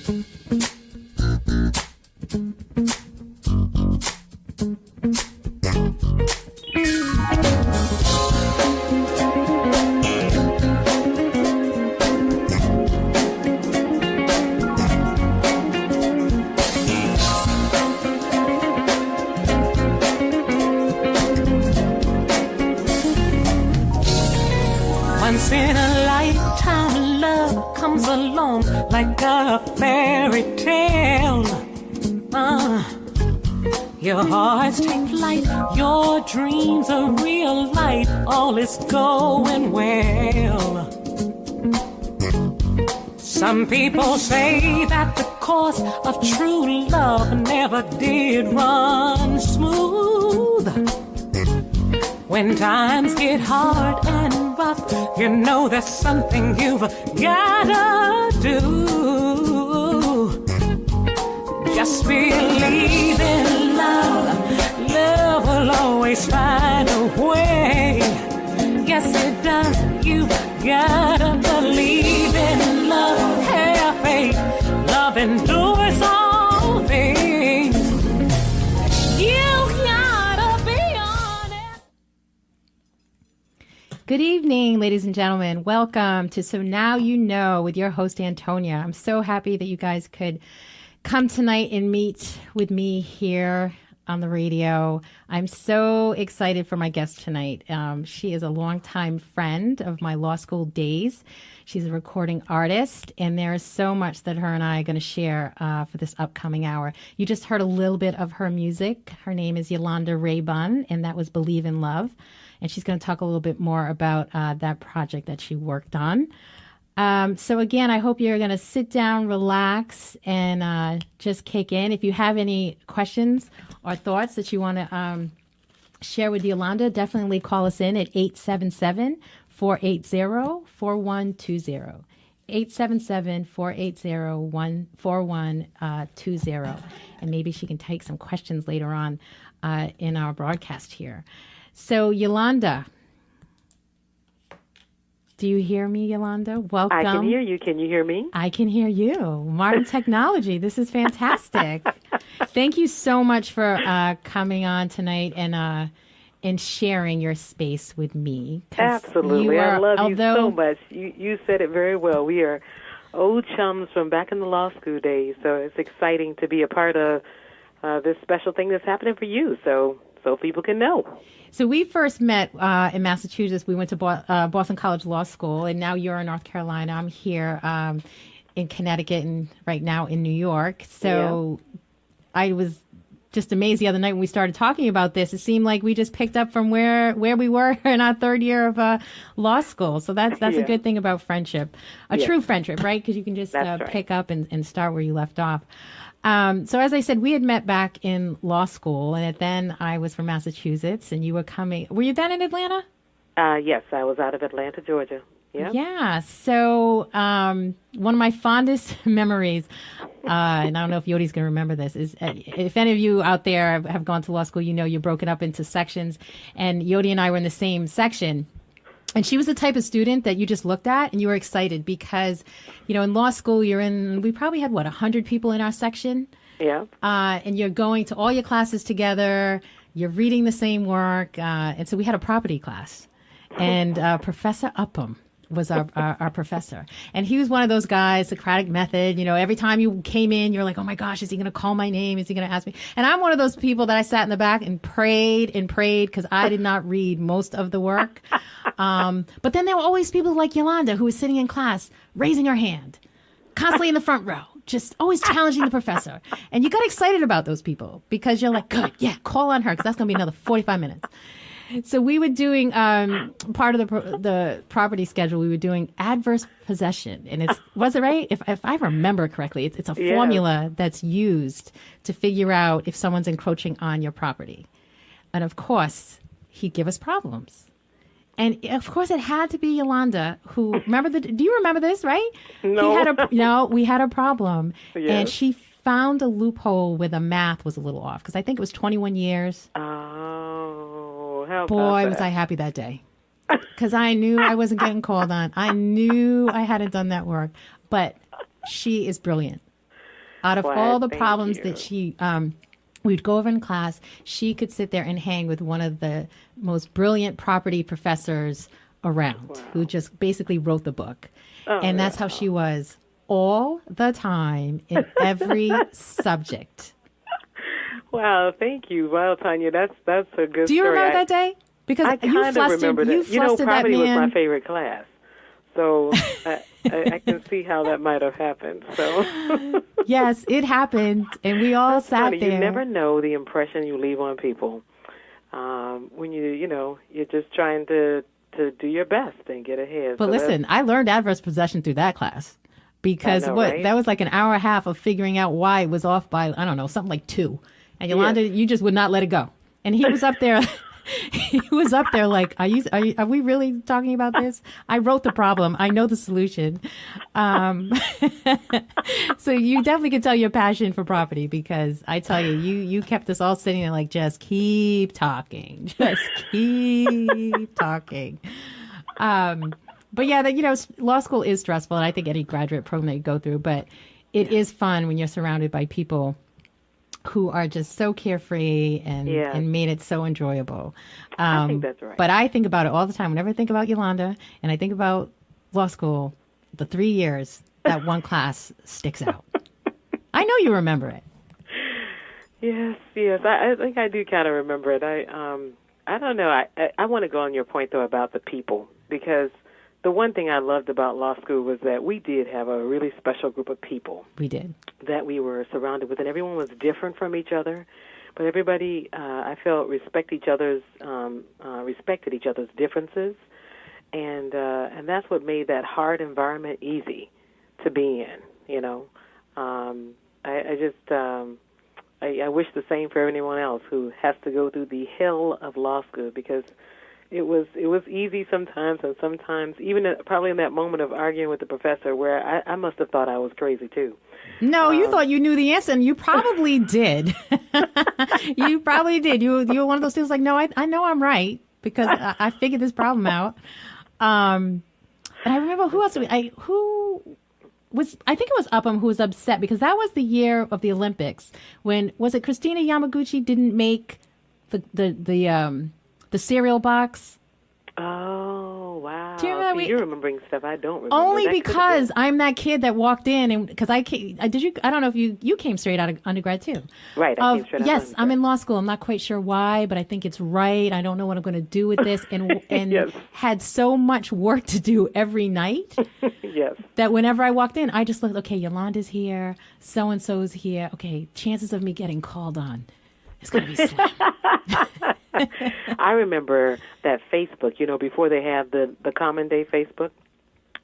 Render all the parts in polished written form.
Once in a lifetime, love comes along like a fairy tale. Your hearts take flight, your dreams are real life, all is going well. Some people say that the course of true love never did run smooth. When times get hard and rough, you know there's something you've gotta do. Just believe in love, love will always find a way. Yes, it does, you gotta believe in love, have faith, love endures all things. Good evening, ladies and gentlemen. Welcome to So Now You Know with your host, Antonia. I'm so happy that you guys could come tonight and meet with me here on the radio. I'm so excited for my guest tonight. She is a longtime friend of my law school days. She's a recording artist, and there is so much that her and I are going to share for this upcoming hour. You just heard a little bit of her music. Her name is Yolanda Rabun, and that was Believe in Love. And she's going to talk a little bit more about that project that she worked on. So again, I hope you're going to sit down, relax, and just kick in. If you have any questions or thoughts that you want to share with Yolanda, definitely call us in at 877-480-4120. 877-480-4120. And maybe she can take some questions later on in our broadcast here. So, Yolanda, do you hear me, Yolanda? Welcome. I can hear you. Can you hear me? I can hear you. Modern technology. This is fantastic. Thank you so much for coming on tonight and sharing your space with me. Absolutely. I love you so much. You said it very well. We are old chums from back in the law school days, so it's exciting to be a part of this special thing that's happening for you, so people can know. So we first met in Massachusetts. We went to Boston College Law School, and now you're in North Carolina. I'm here in Connecticut and right now in New York. So yeah. I was just amazed the other night when we started talking about this. It seemed like we just picked up from where we were in our third year of law school. So that's a good thing about friendship, true friendship, right? Because you can just pick up and start where you left off. So as I said, we had met back in law school, and then I was from Massachusetts, and you were coming. Were you then in Atlanta? Yes, I was out of Atlanta, Georgia. Yeah. Yeah. So one of my fondest memories, and I don't know if Yodi's going to remember this, is if any of you out there have gone to law school, you know you're broken up into sections, and Yodi and I were in the same section. And she was the type of student that you just looked at and you were excited because, you know, in law school, we probably had, 100 people in our section? Yeah. And you're going to all your classes together. You're reading the same work. And so we had a property class. And Professor Upham was our professor. And he was one of those guys, Socratic method. You know, every time you came in, you're like, oh, my gosh, is he going to call my name? Is he going to ask me? And I'm one of those people that I sat in the back and prayed because I did not read most of the work. But then there were always people like Yolanda who was sitting in class, raising her hand, constantly in the front row, just always challenging the professor. And you got excited about those people because you're like, good, yeah, call on her because that's going to be another 45 minutes. So we were doing part of the property schedule. We were doing adverse possession, and was it right? If I remember correctly, it's a formula that's used to figure out if someone's encroaching on your property. And of course, he'd give us problems. And of course, it had to be Yolanda who do you remember this? Right? No. We had a problem, yes. And she found a loophole where the math was a little off because I think it was 21 years. Boy, was I happy that day because I knew I wasn't getting called on. I knew I hadn't done that work, but she is brilliant. Out of all the problems that she, we'd go over in class, she could sit there and hang with one of the most brilliant property professors around, who just basically wrote the book. And that's how she was all the time in every subject. Wow, thank you. Well, Tanya, that's a good story. Do you remember that day? Because I kind of remember that. Property was my favorite class. So I can see how that might have happened. So yes, it happened, and we all sat there. You never know the impression you leave on people when you're just trying to do your best and get ahead. But listen, I learned adverse possession through that class because right? That was like an hour and a half of figuring out why it was off by, I don't know, something like 2. And Yolanda, you just would not let it go. And he was up there. He was up there like, are we really talking about this? I wrote the problem. I know the solution. So you definitely can tell your passion for property, because I tell you, you kept us all sitting there like, just keep talking. Just keep talking. But yeah, law school is stressful, and I think any graduate program that you go through, but it is fun when you're surrounded by people who are just so carefree and made it so enjoyable. I think that's right. But I think about it all the time. Whenever I think about Yolanda and I think about law school, the 3 years, that one class sticks out. I know you remember it. Yes. I think I do kind of remember it. I don't know. I want to go on your point, though, about the people, because the one thing I loved about law school was that we did have a really special group of people. We did. That we were surrounded with, and everyone was different from each other, but everybody, I felt, respected each other's differences, and that's what made that hard environment easy to be in. I wish the same for anyone else who has to go through the hell of law school, because it was easy sometimes, and sometimes even probably in that moment of arguing with the professor where I must have thought I was crazy too. No, you thought you knew the answer, and you probably did. You probably did. You were one of those students like, no, I know I'm right, because I figured this problem out. And I remember who else? I think it was Upham who was upset, because that was the year of the Olympics when, was it Christina Yamaguchi didn't make the cereal box? Oh, wow. Do you remember? You're remembering stuff I don't remember. Only because I'm that kid that walked in, and because I don't know if you came straight out of undergrad too. Right, I came straight out of undergrad. Yes, I'm in law school. I'm not quite sure why, but I think it's right. I don't know what I'm going to do with this, and yes. Had so much work to do every night. Yes. That whenever I walked in, I just looked, okay, Yolanda's here, so-and-so's here. Okay, chances of me getting called on, it's going to be slim. I remember that Facebook, before they had the Common Day Facebook,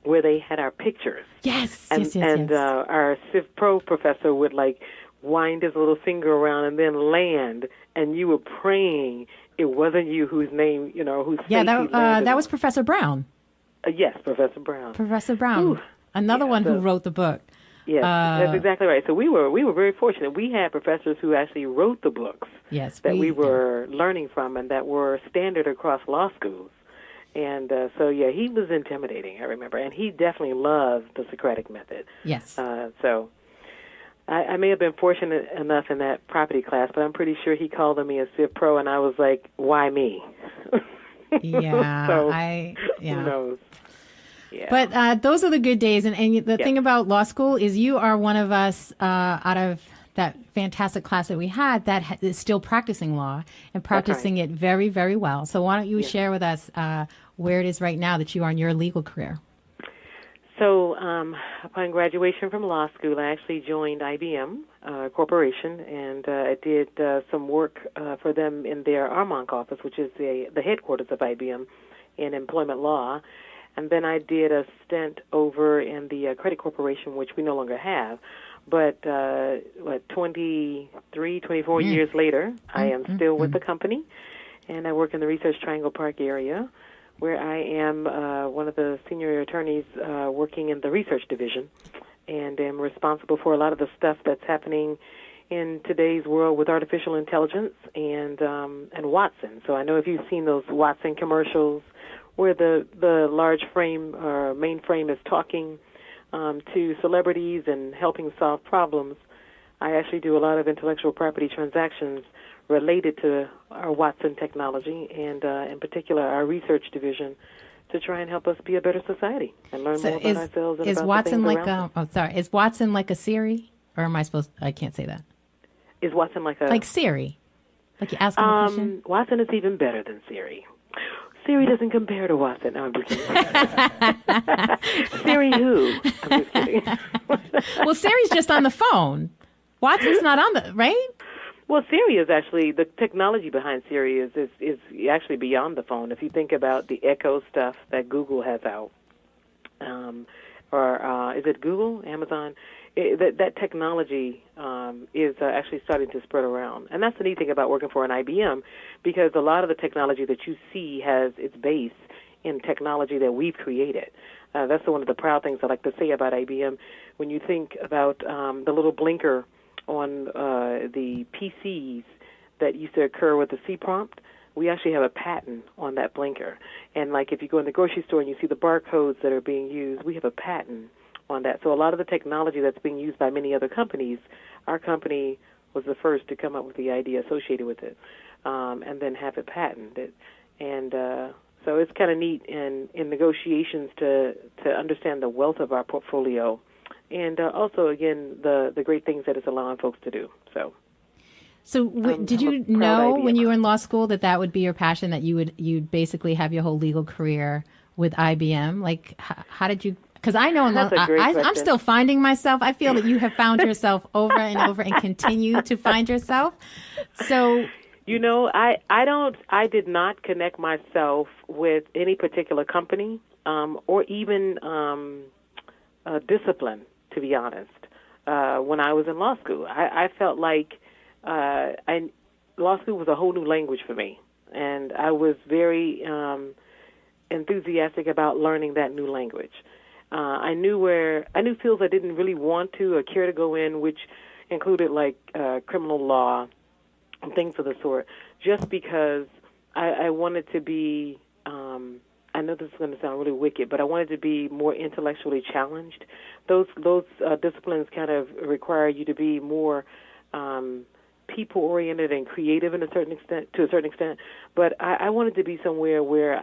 where they had our pictures. Yes, yes. Our Civ Pro professor would wind his little finger around and then land, and you were praying it wasn't you whose name, whose face that was Professor Brown. Yes, Professor Brown. Professor Brown, Ooh. another one who wrote the book. Yes, that's exactly right. So we were very fortunate. We had professors who actually wrote the books that we were learning from, and that were standard across law schools. And he was intimidating, I remember. And he definitely loved the Socratic method. Yes. So I may have been fortunate enough in that property class, but I'm pretty sure he called on me a Civ Pro, and I was like, why me? Yeah. Who knows? Yeah. But those are the good days. And the thing about law school is you are one of us out of that fantastic class that we had that is still practicing law and practicing it very, very well. So why don't you share with us where it is right now that you are in your legal career? So upon graduation from law school, I actually joined IBM Corporation, and I did some work for them in their Armonk office, which is the headquarters of IBM in employment law. And then I did a stint over in the Credit Corporation, which we no longer have. But 24 years later, I am still with the company, and I work in the Research Triangle Park area, where I am one of the senior attorneys working in the research division, and am responsible for a lot of the stuff that's happening in today's world with artificial intelligence and Watson. So I know if you've seen those Watson commercials, where the large frame or mainframe is talking to celebrities and helping solve problems, I actually do a lot of intellectual property transactions related to our Watson technology and, in particular, our research division, to try and help us be a better society and learn more about ourselves and about Watson the things around us. Is Watson like a Siri? Or am I supposed I can't say that. Is Watson like a... Like Siri? Like you ask him a question? Watson is even better than Siri. Siri doesn't compare to Watson. No, I'm just kidding. Siri who? I'm just kidding. Well, Siri's just on the phone. Watson's not on the... Right? Well, Siri is actually, the technology behind Siri is actually beyond the phone. If you think about the Echo stuff that Google has out, or is it Google, Amazon? That technology is actually starting to spread around. And that's the neat thing about working for an IBM, because a lot of the technology that you see has its base in technology that we've created. That's one of the proud things I like to say about IBM. When you think about the little blinker on the PCs that used to occur with the C prompt, we actually have a patent on that blinker. And like if you go in the grocery store and you see the barcodes that are being used, we have a patent on that. So a lot of the technology that's being used by many other companies, our company was the first to come up with the idea associated with it, and then have it patented. And so it's kind of neat in negotiations to understand the wealth of our portfolio, and also, again, the great things that it's allowing folks to do. So did you know when you were in law school that would be your passion, that you'd basically have your whole legal career with IBM? Like, how did you... Because I know I'm still finding myself. I feel that you have found yourself over and over and continue to find yourself. So... You know, I did not connect myself with any particular company or even discipline, to be honest, when I was in law school. I felt like law school was a whole new language for me, and I was very enthusiastic about learning that new language. I knew fields I didn't really want to or care to go in, which included like criminal law and things of the sort, just because I wanted to be, I know this is going to sound really wicked, but I wanted to be more intellectually challenged. Those disciplines kind of require you to be more people-oriented and creative to a certain extent. But I wanted to be somewhere where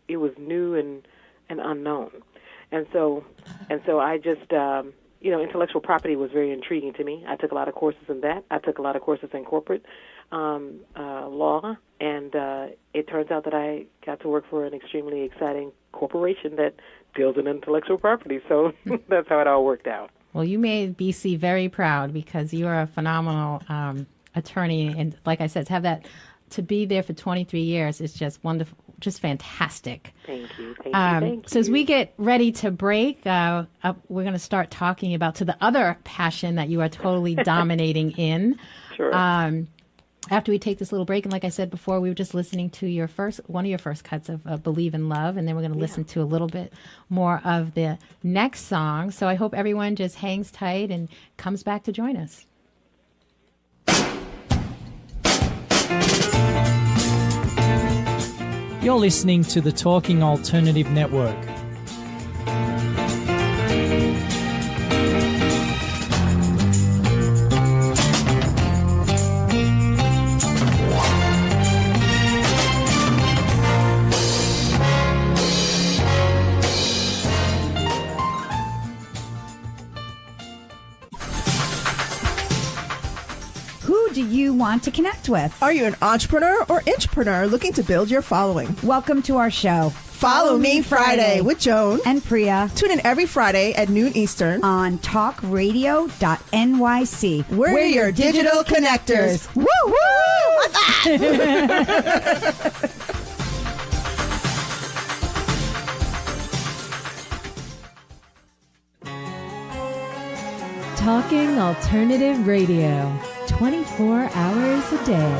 it was new and unknown. And so I just, intellectual property was very intriguing to me. I took a lot of courses in that. I took a lot of courses in corporate law, and it turns out that I got to work for an extremely exciting corporation that deals in intellectual property. So that's how it all worked out. Well, you made BC very proud, because you are a phenomenal attorney, and like I said, to be there for 23 years is just wonderful, just fantastic. Thank you. Thank you. So as we get ready to break, we're going to start talking about the other passion that you are totally dominating in. Sure. After we take this little break, and like I said before, we were just listening to one of your first cuts of Believe in Love, and then we're going to listen to a little bit more of the next song. So I hope everyone just hangs tight and comes back to join us. You're listening to the Talking Alternative Network. Do you want to connect with? Are you an entrepreneur or intrapreneur looking to build your following? Welcome to our show. Follow Me Friday with Joan and Priya. Tune in every Friday at noon Eastern on talkradio.nyc. We're your digital connectors. Woo woo! What's that? Talking Alternative Radio, 24 hours a day.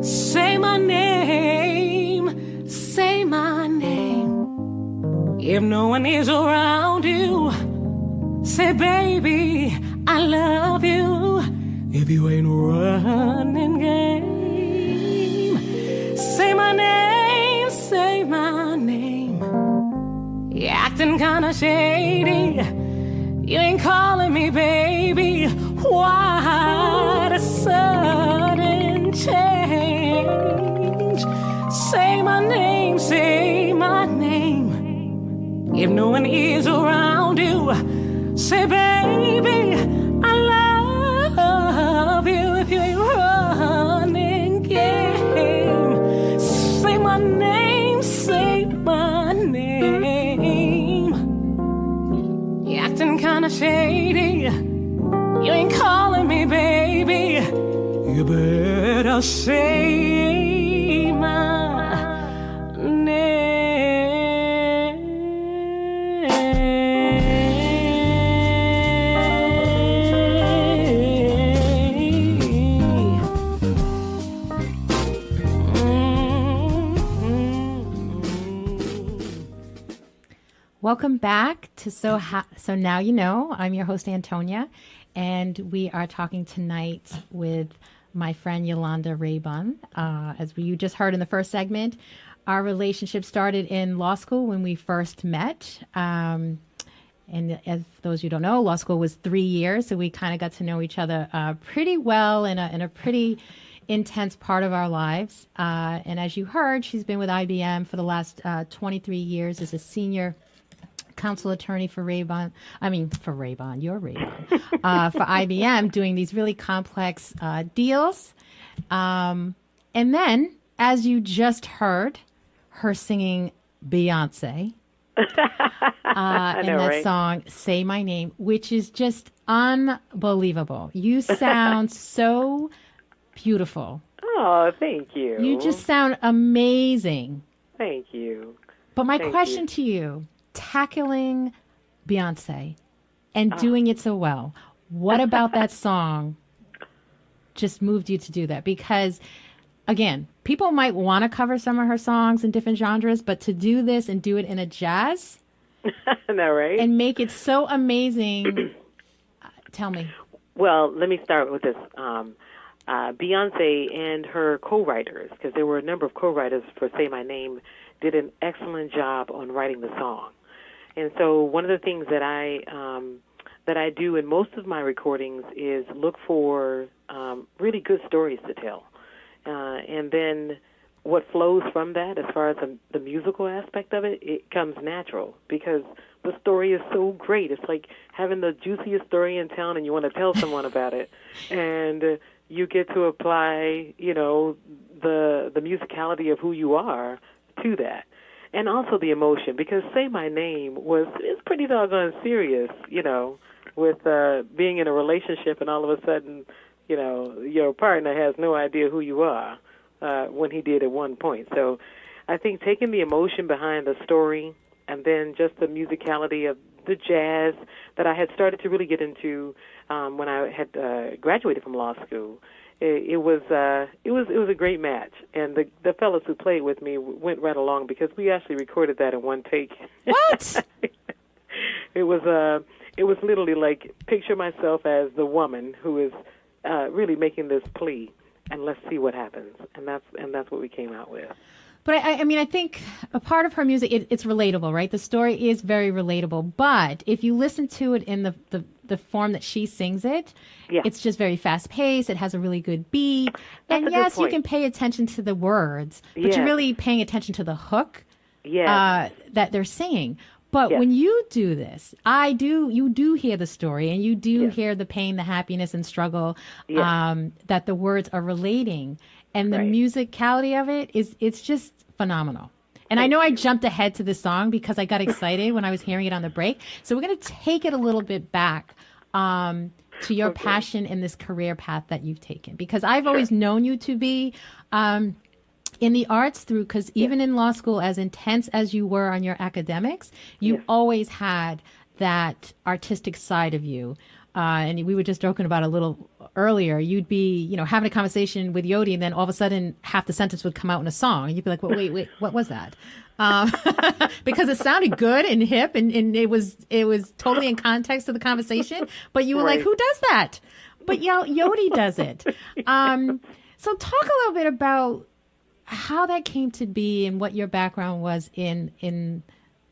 Say my name, say my name. If no one is around you, say, baby, I love you. If you ain't running game, say my name, say my name. You're acting kinda shady. You ain't calling me baby. Why the sudden change? Say my name, say my name. If no one is around you, say baby, I love you. If you ain't running game, say my name, say my name. You're acting kinda shady. You ain't calling me baby. You better say my name. Welcome back to So Now You Know. I'm your host, Antonia, and we are talking tonight with my friend Yolanda Rabun. As you just heard in the first segment, our relationship started in law school when we first met. And as those of you don't know, law school was 3 years, so we kind of got to know each other pretty well in a pretty intense part of our lives. And as you heard, she's been with IBM for the last 23 years as a senior counsel attorney for Rabun. You're Rabun. For IBM, doing these really complex deals. And then, as you just heard, her singing Beyonce in that song, Say My Name, which is just unbelievable. You sound so beautiful. Oh, thank you. You just sound amazing. Thank you. But my question to you, tackling Beyonce and doing it so well, what about that song just moved you to do that? Because, again, people might want to cover some of her songs in different genres, but to do this and do it in a jazz right? And make it so amazing, tell me. Well, let me start with this. Beyonce and her co-writers, because there were a number of co-writers for Say My Name, did an excellent job on writing the song. And so one of the things that I do in most of my recordings is look for really good stories to tell. And then what flows from that as far as the musical aspect of it, it comes natural because the story is so great. It's like having the juiciest story in town and you want to tell someone about it. And you get to apply, the musicality of who you are to that. And also the emotion, because Say My Name is pretty doggone serious, with being in a relationship and all of a sudden, your partner has no idea who you are when he did at one point. So I think taking the emotion behind the story and then just the musicality of the jazz that I had started to really get into when I had graduated from law school. It was a great match, and the fellows who played with me went right along because we actually recorded that in one take. What? It was literally like picture myself as the woman who is really making this plea, and let's see what happens, and that's what we came out with. But I think a part of her music, it's relatable, right? The story is very relatable. But if you listen to it in the form that she sings it, it's just very fast paced. It has a really good beat. That's and yes, you can pay attention to the words, but you're really paying attention to the hook that they're singing. But when you do this, you do hear the story and you do hear the pain, the happiness and struggle that the words are relating. And the musicality of it's just phenomenal. And I know I jumped ahead to the song because I got excited when I was hearing it on the break. So we're going to take it a little bit back to your passion in this career path that you've taken. Because I've always known you to be in the arts because even in law school, as intense as you were on your academics, you always had that artistic side of you. and we were just joking about it a little earlier, you'd be, having a conversation with Yodi, and then all of a sudden half the sentence would come out in a song. And you'd be like, well, wait, what was that? Because it sounded good and hip, and it was totally in context of the conversation. But you were like, who does that? But Yodi does it. So talk a little bit about how that came to be and what your background was in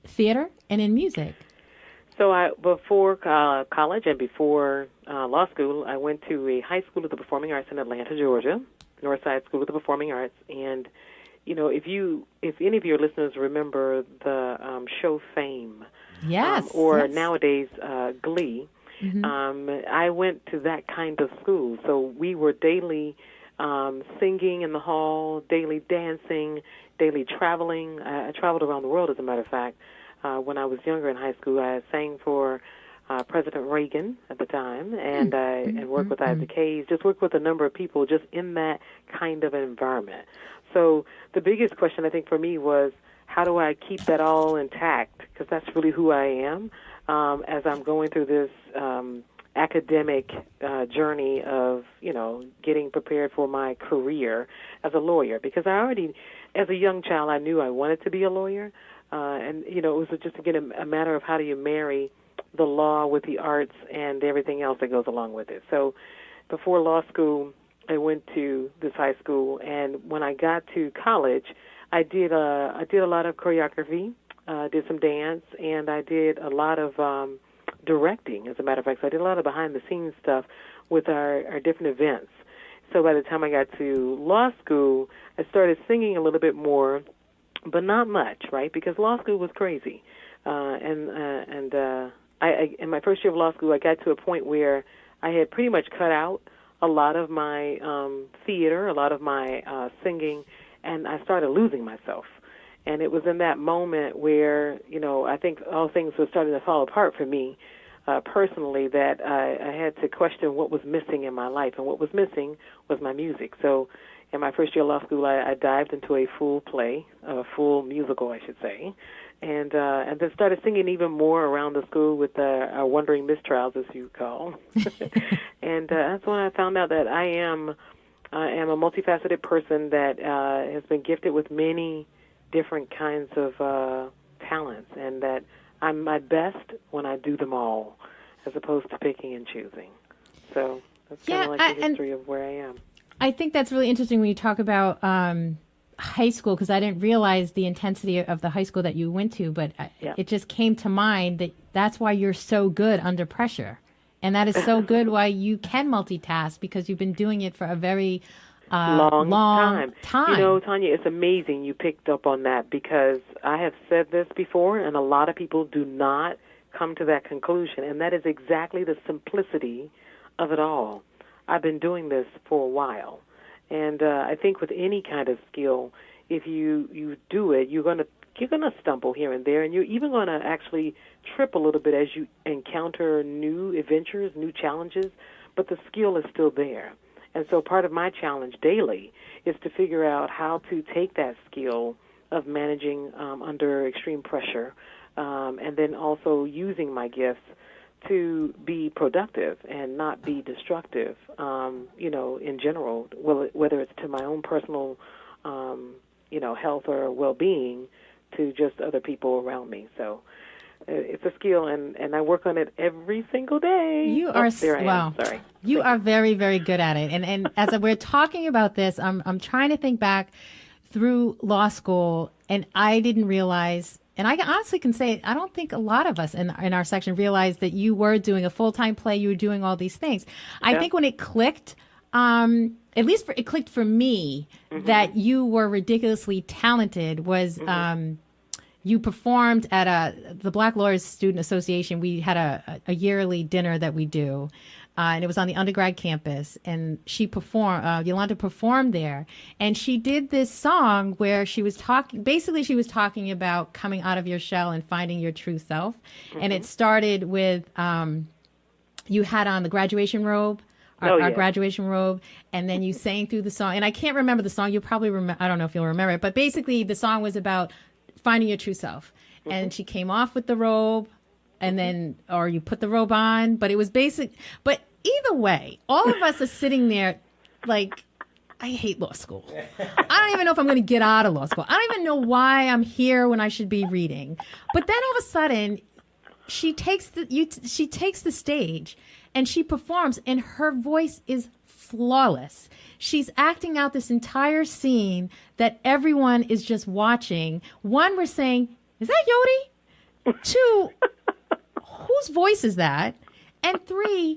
theater and in music. So before college and before law school, I went to a high school of the performing arts in Atlanta, Georgia, Northside School of the Performing Arts. And, if any of your listeners remember the show Fame, yes, or yes. nowadays Glee, I went to that kind of school. So we were daily singing in the hall, daily dancing, daily traveling. I traveled around the world, as a matter of fact. When I was younger in high school, I sang for President Reagan at the time, and worked with Isaac Hayes, just worked with a number of people just in that kind of environment. So the biggest question, I think, for me was, how do I keep that all intact? Because that's really who I am as I'm going through this academic journey of, getting prepared for my career as a lawyer. Because I already, as a young child, I knew I wanted to be a lawyer. And, it was just, again, a matter of how do you marry the law with the arts and everything else that goes along with it. So before law school, I went to this high school, and when I got to college, I did a lot of choreography, did some dance, and I did a lot of directing, as a matter of fact. So I did a lot of behind-the-scenes stuff with our different events. So by the time I got to law school, I started singing a little bit more, but not much, right? Because law school was crazy, and I in my first year of law school, I got to a point where I had pretty much cut out a lot of my theater, a lot of my singing, and I started losing myself. And it was in that moment where, I think all things were starting to fall apart for me personally, that I had to question what was missing in my life, and what was missing was my music. So in my first year of law school, I dived into a full play, a full musical, I should say, and then started singing even more around the school with our Wandering Mistrials, as you call. And that's when I found out that I am a multifaceted person that has been gifted with many different kinds of talents, and that I'm my best when I do them all, as opposed to picking and choosing. So that's kind of like the history of where I am. I think that's really interesting when you talk about high school, because I didn't realize the intensity of the high school that you went to, but it just came to mind that that's why you're so good under pressure. And that is so good why you can multitask, because you've been doing it for a very long time. Tanya, it's amazing you picked up on that, because I have said this before, and a lot of people do not come to that conclusion, and that is exactly the simplicity of it all. I've been doing this for a while, and I think with any kind of skill, if you do it, you're gonna stumble here and there, and you're even gonna actually trip a little bit as you encounter new adventures, new challenges, but the skill is still there. And so part of my challenge daily is to figure out how to take that skill of managing under extreme pressure, and then also using my gifts to be productive and not be destructive, in general, whether it's to my own personal, health or well-being, to just other people around me. So it's a skill, and I work on it every single day. You are very, very good at it. And as we're talking about this, I'm trying to think back through law school, and I didn't realize, and I honestly can say, I don't think a lot of us in our section realized that you were doing a full-time play, you were doing all these things. I think when it clicked, at least it clicked for me, that you were ridiculously talented was you performed at the Black Lawyers Student Association. We had a yearly dinner that we do, and it was on the undergrad campus. And she performed, Yolanda performed there, and she did this song where she was talking about coming out of your shell and finding your true self. And it started with you had on the graduation robe. Our graduation robe, and then you sang through the song. And I can't remember the song. You'll probably remember. I don't know if you'll remember it, but basically the song was about finding your true self. And she came off with the robe, and then, or you put the robe on, but it was basic. But either way, all of us are sitting there like, I hate law school. I don't even know if I'm going to get out of law school. I don't even know why I'm here when I should be reading. But then all of a sudden, she takes the stage and she performs, and her voice is flawless. She's acting out this entire scene that everyone is just watching. One, we're saying, is that Yodi? Two, whose voice is that? And three,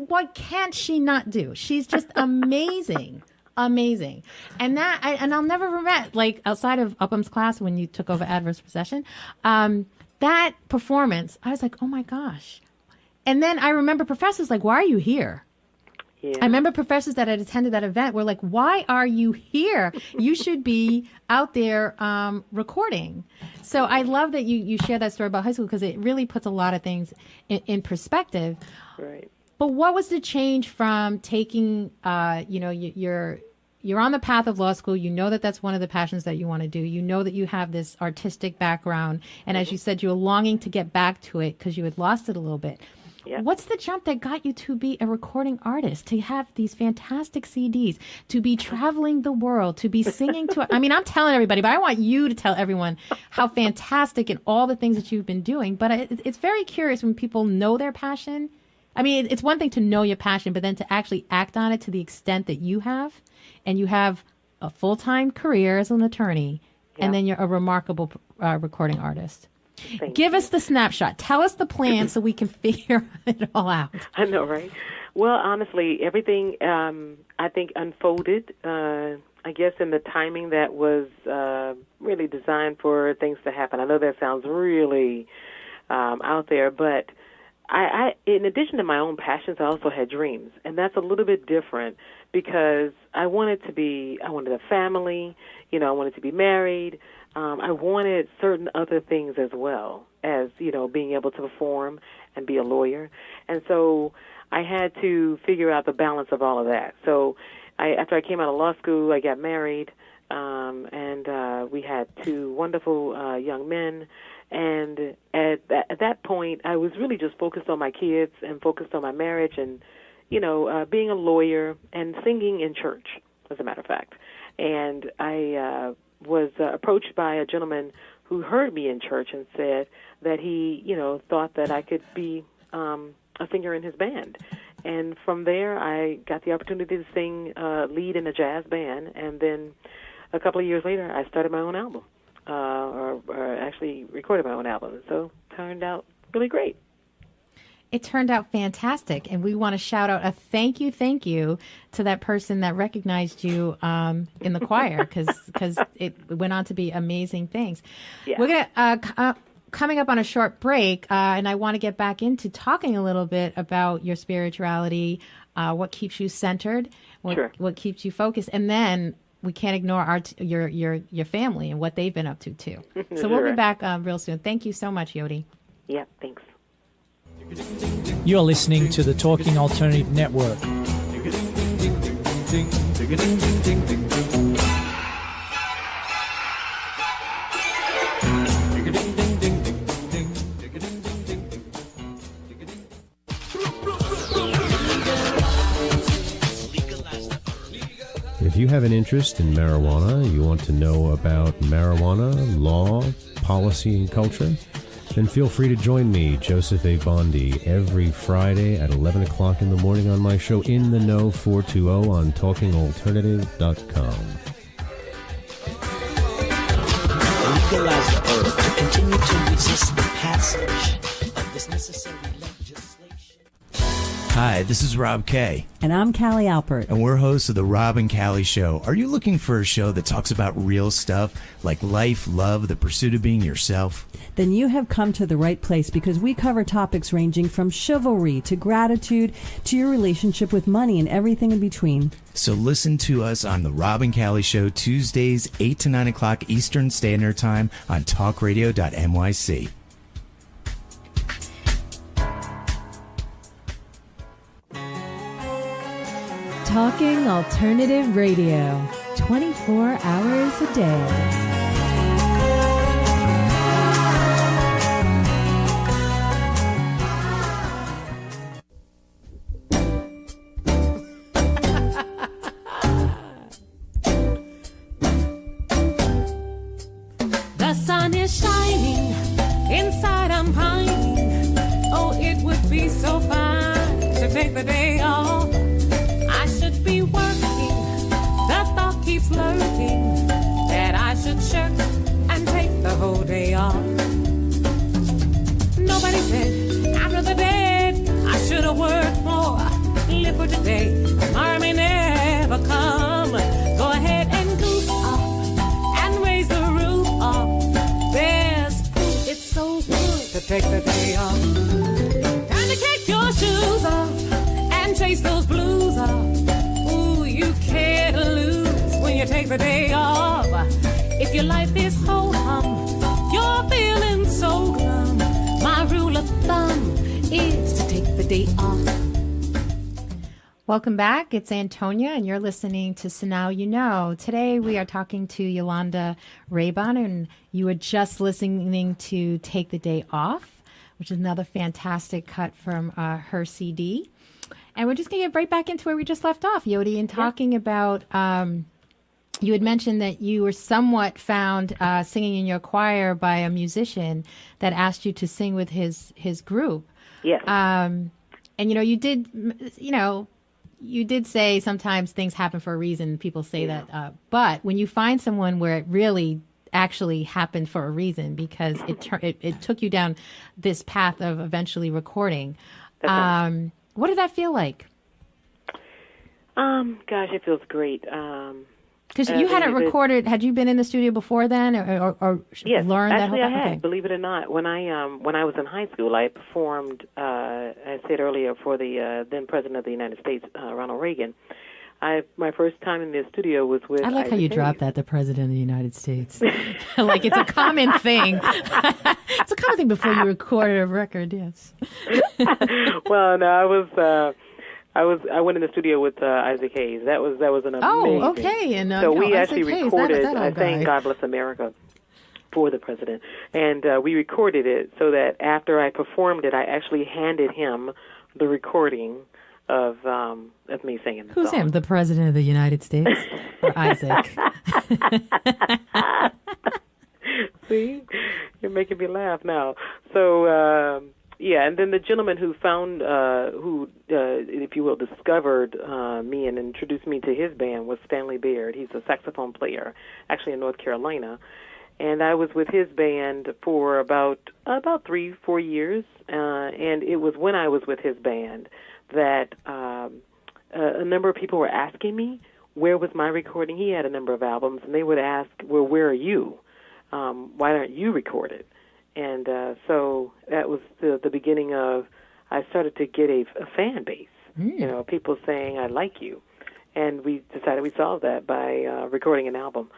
what can't she not do? She's just amazing. Amazing. And I'll never forget, like, outside of Upham's class when you took over adverse possession, that performance, I was like, oh my gosh. And then I remember professors like, why are you here? Yeah. I remember professors that had attended that event were like, why are you here? You should be out there recording. So I love that you share that story about high school, because it really puts a lot of things in perspective. Right. But what was the change from taking, you're on the path of law school. You know that that's one of the passions that you want to do. You know that you have this artistic background. And as you said, you were longing to get back to it because you had lost it a little bit. Yep. What's the jump that got you to be a recording artist, to have these fantastic CDs, to be traveling the world, to be singing to, I mean, I'm telling everybody, but I want you to tell everyone how fantastic and all the things that you've been doing. But it's very curious when people know their passion. I mean, it's one thing to know your passion, but then to actually act on it to the extent that you have, and you have a full-time career as an attorney, and then you're a remarkable recording artist. Give us the snapshot. Tell us the plan so we can figure it all out. I know, right? Well, honestly, everything, I think, unfolded, I guess, in the timing that was really designed for things to happen. I know that sounds really out there, but I, in addition to my own passions, I also had dreams. And that's a little bit different because I wanted a family, I wanted to be married. I wanted certain other things as well as, being able to perform and be a lawyer. And so I had to figure out the balance of all of that. So after I came out of law school, I got married, and we had two wonderful young men. And at that point, I was really just focused on my kids and focused on my marriage and, being a lawyer and singing in church, as a matter of fact. And I was approached by a gentleman who heard me in church and said that he, thought that I could be a singer in his band. And from there, I got the opportunity to sing lead in a jazz band. And then a couple of years later, I started my own album, or actually recorded my own album. So it turned out really great. It turned out fantastic, and we want to shout out a thank you to that person that recognized you in the choir, because it went on to be amazing things. Yeah. We're gonna coming up on a short break, and I want to get back into talking a little bit about your spirituality, what keeps you centered, what keeps you focused, and then we can't ignore your family and what they've been up to too. So we'll be back real soon. Thank you so much, Yodi. Yeah, thanks. You're listening to the Talking Alternative Network. If you have an interest in marijuana, you want to know about marijuana, law, policy, and culture, then feel free to join me, Joseph A. Bondi, every Friday at 11 o'clock in the morning on my show In the Know 420 on TalkingAlternative.com. Legalize the herb to continue to resist the passage of this necessary legislation. Hi, this is Rob Kay. And I'm Callie Alpert. And we're hosts of The Rob and Callie Show. Are you looking for a show that talks about real stuff like life, love, the pursuit of being yourself? Then you have come to the right place, because we cover topics ranging from chivalry to gratitude to your relationship with money and everything in between. So listen to us on The Rob and Callie Show, Tuesdays, 8 to 9 o'clock Eastern Standard Time on talkradio.nyc. Talking Alternative Radio, 24 hours a day. take the day off. I should be working. The thought keeps lurking that I should shirk and take the whole day off. Nobody said after the dead I should have worked more. Live for today, tomorrow may never come. Go ahead and goof off and raise the roof off. There's proof it's so good to take the day off. Time to kick your shoes off and chase those blues off. Ooh, you can't lose when you take the day off. If your life is ho-hum, you're feeling so glum, my rule of thumb is to take the day off. Welcome back. It's Antonia, and you're listening to So Now You Know. Today we are talking to Yolanda Rabun, and you were just listening to Take the Day Off, which is another fantastic cut from her CD. And we're just going to get right back into where we just left off, Yodi, and talking about, you had mentioned that you were somewhat found singing in your choir by a musician that asked you to sing with his group. Yes. And, you did say sometimes things happen for a reason. People say that. But when you find someone where it really actually happened for a reason, because it took you down this path of eventually recording, what did that feel like? Gosh, it feels great. Because you hadn't recorded. Had you been in the studio before then, or yes, learned that whole thing? Yes, actually, I had. Okay. Believe it or not, when I was in high school, I performed. I said earlier for the then President of the United States, Ronald Reagan. My first time in the studio was with. I like how you dropped that, the President of the United States. Like it's a common thing. It's a common thing before you recorded a record. Yes. Well, no, I went in the studio with Isaac Hayes. That was an amazing. Oh, okay. And so we Isaac actually Hayes, recorded. that I sang "God Bless America" for the president, and we recorded it so that after I performed it, I actually handed him the recording of me singing the Who's song. him? The President of the United States, or Isaac? See, you're making me laugh now. So. Yeah, and then the gentleman who found, if you will, discovered me and introduced me to his band was Stanley Baird. He's a saxophone player, actually in North Carolina, and I was with his band for about 3-4 years. And it was when I was with his band that a number of people were asking me where was my recording. He had a number of albums, and they would ask, "Well, where are you? Why aren't you recorded?" And so that was the beginning of, I started to get a fan base, people saying, "I like you." And we decided we solved that by recording an album.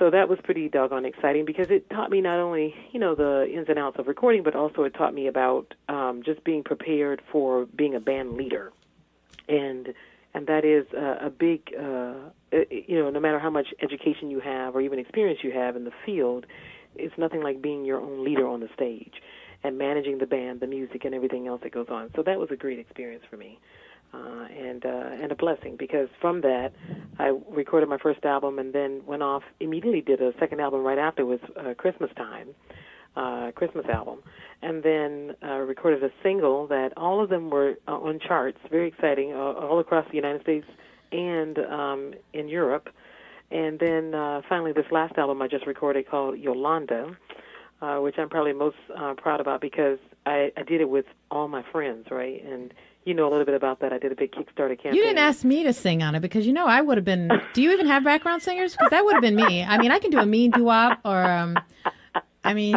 So that was pretty doggone exciting because it taught me not only, the ins and outs of recording, but also it taught me about just being prepared for being a band leader. And that is a big, no matter how much education you have or even experience you have in the field, it's nothing like being your own leader on the stage and managing the band, the music, and everything else that goes on. So that was a great experience for me, and a blessing, because from that I recorded my first album and then went off, immediately did a second album right afterwards, Christmas album, and then recorded a single that all of them were on charts, very exciting, all across the United States and in Europe. And then finally this last album I just recorded called Yolanda, which I'm probably most proud about because I did it with all my friends, right? And you know a little bit about that. I did a big Kickstarter campaign. You didn't ask me to sing on it because, I would have been, do you even have background singers? Because that would have been me. I mean, I can do a mean doo-wop or, the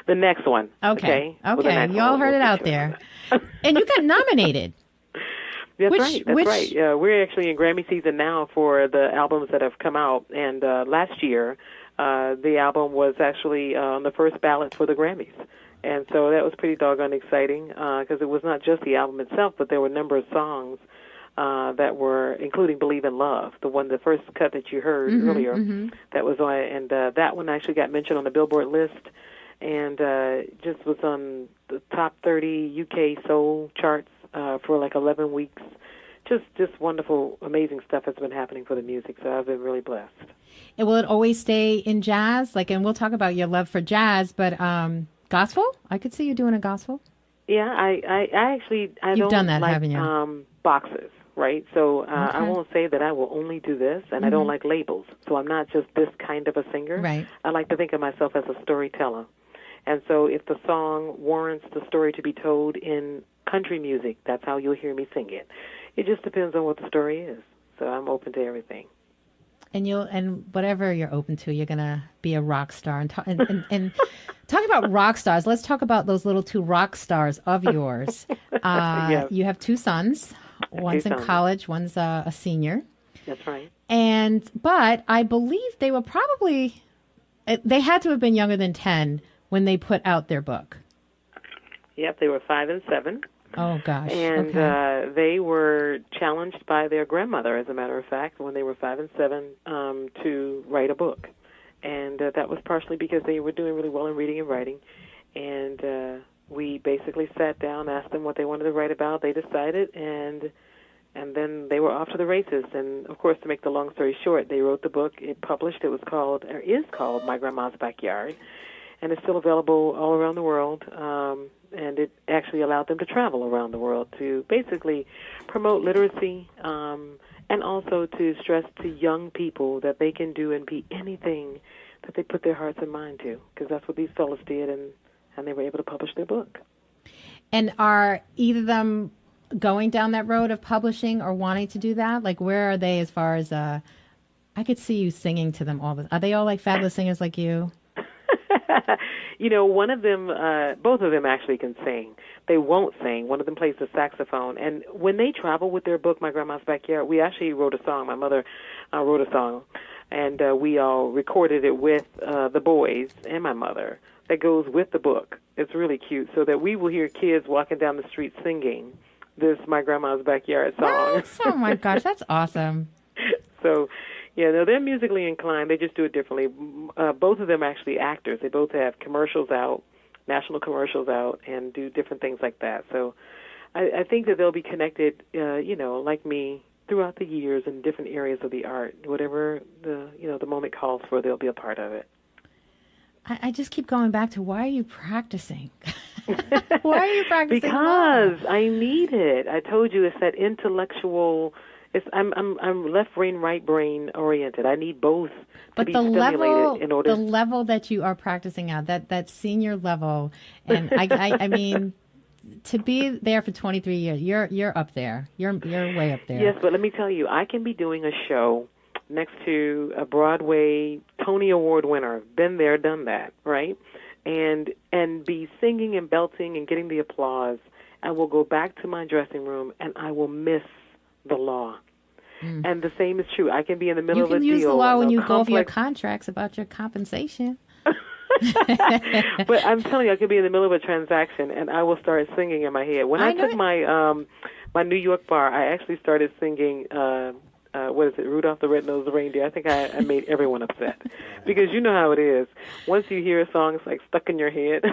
next one. Okay. Y'all heard it out there. And you got nominated. That's right. We're actually in Grammy season now for the albums that have come out. And last year, the album was actually on the first ballot for the Grammys. And so that was pretty doggone exciting because it was not just the album itself, but there were a number of songs that were, including Believe in Love, the first cut that you heard earlier. Mm-hmm. That was on, and that one actually got mentioned on the Billboard list and just was on the top 30 UK soul charts for like 11 weeks. Just wonderful, amazing stuff has been happening for the music, so I've been really blessed. And will it always stay in jazz? And we'll talk about your love for jazz, but gospel? I could see you doing a gospel. Yeah, I actually You've don't done that, like haven't you? Boxes, right? So Okay. I won't say that I will only do this, and I don't like labels. So I'm not just this kind of a singer. Right. I like to think of myself as a storyteller. And so if the song warrants the story to be told in country music, that's how you'll hear me sing it. It just depends on what the story is. So I'm open to everything. And whatever you're open to, you're gonna be a rock star. And talking about rock stars, let's talk about those little two rock stars of yours. Yes. You have two sons. One's in college. One's a senior. That's right. But I believe they had to have been younger than 10 when they put out their book. Yep, they were 5 and 7. Oh, gosh. And okay. They were challenged by their grandmother, as a matter of fact, when they were 5 and 7, to write a book. And that was partially because they were doing really well in reading and writing. And we basically sat down, asked them what they wanted to write about. They decided, and then they were off to the races. And, of course, to make the long story short, they wrote the book. It published. It was called, or is called, My Grandma's Backyard. And it's still available all around the world. And it actually allowed them to travel around the world to basically promote literacy and also to stress to young people that they can do and be anything that they put their hearts and mind to, because that's what these fellows did, and they were able to publish their book. And are either of them going down that road of publishing or wanting to do that? Like, where are they as far as, I could see you singing to them all. Are they all like fabulous singers like you? You know, one of them, both of them actually can sing. They won't sing. One of them plays the saxophone. And when they travel with their book, My Grandma's Backyard, we actually wrote a song. My mother wrote a song, and we all recorded it with the boys and my mother that goes with the book. It's really cute, so that we will hear kids walking down the street singing this My Grandma's Backyard song. What? Oh, my gosh, that's awesome. So, yeah, no, they're musically inclined. They just do it differently. Both of them are actually actors. They both have commercials out, national commercials out, and do different things like that. So I think that they'll be connected, like me, throughout the years in different areas of the art. Whatever the moment calls for, they'll be a part of it. I just keep going back to, why are you practicing? Why are you practicing? Because I need it. I told you it's that intellectual. I'm left brain, right brain oriented. I need both to be stimulated in order. The level that you are practicing at, that senior level, and I mean, to be there for 23 years, you're up there. You're way up there. Yes, but let me tell you, I can be doing a show next to a Broadway Tony Award winner. Been there, done that, right? And be singing and belting and getting the applause. I will go back to my dressing room and I will miss the law. And the same is true. I can be in the middle of a deal. You can use the law when you go over your contracts about your compensation. But I'm telling you, I could be in the middle of a transaction and I will start singing in my head. When I took my New York bar, I actually started singing, what is it, Rudolph the Red-Nosed Reindeer. I think I made everyone upset. Because you know how it is. Once you hear a song, it's like stuck in your head.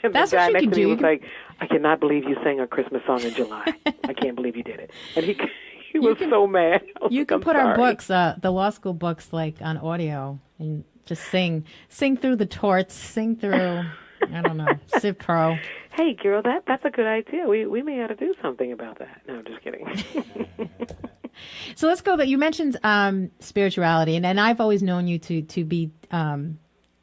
And that's the guy what you next can to me do. was like, I cannot believe you sang a Christmas song in July. I can't believe you did it. And he was so mad. You can put our books, the law school books, like on audio and just sing through the torts, sing through, I don't know, Civ Pro. Hey, girl, that's a good idea. We may have to do something about that. No, I'm just kidding. So let's go. But you mentioned spirituality, and I've always known you to be